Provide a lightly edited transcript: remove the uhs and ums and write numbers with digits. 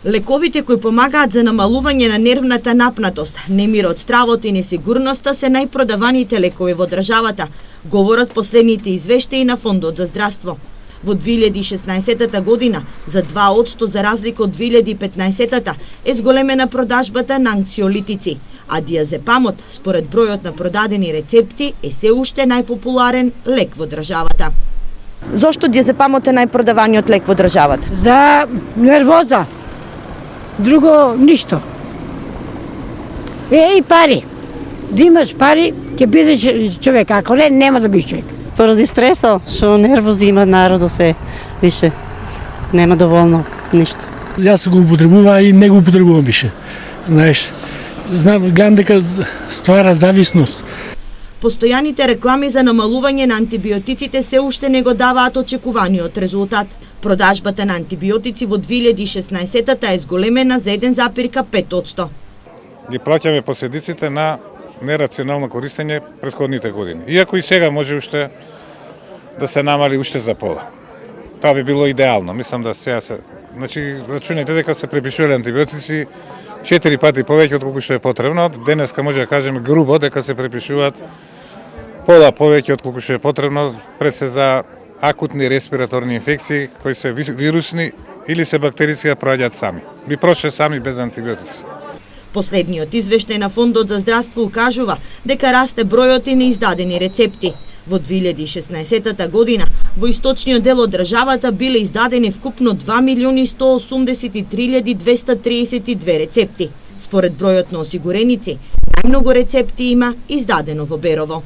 Лековите кои помагаат за намалување на нервната напнатост, немирот, стравот и несигурноста се најпродаваните лекови во државата, говорат последните извештаи на Фондот за здравство. Во 2016 година за 2% за разлика од 2015 е зголемена продажбата на анксиолитици, а диазепамот, според бројот на продадени рецепти, е се уште најпопуларен лек во државата. Зошто диазепамот е најпродаваниот лек во државата? За нервоза. Друго ништо. И пари. Да имаш пари, ќе бидеш човек, ако не, нема да бидеш човек. Поради стресо, што нервози има народо се више. Нема доволно ништо. Јас го употребувам и не го употребувам више. Знаеш, гледам дека ствара зависност. Постојаните реклами за намалување на антибиотиците се уште не го даваат очекуваниот резултат. Продажбата на антибиотици во 2016 е зголемена за 1,5%. Ги плаќаме последиците на нерационално користење претходните години. Иако и сега може уште да се намали уште за пола. Тоа би било идеално. Мислам да сега се... Значи, рачунајте дека се препишувале антибиотици 4 пати повеќе од колку што е потребно. Денеска може да кажеме грубо дека се препишуваат пола повеќе од колку што е потребно пред се за акутни респираторни инфекции кои се вирусни или се бактериски да проаѓаат сами. Би прошле сами без антибиотици. Последниот извештај на Фондот за здравство укажува дека расте бројот и неиздадени рецепти. Во 2016 година во источниот дел од државата биле издадени вкупно 2.183.232 рецепти. Според бројот на осигуреници, најмногу рецепти има издадено во Берово.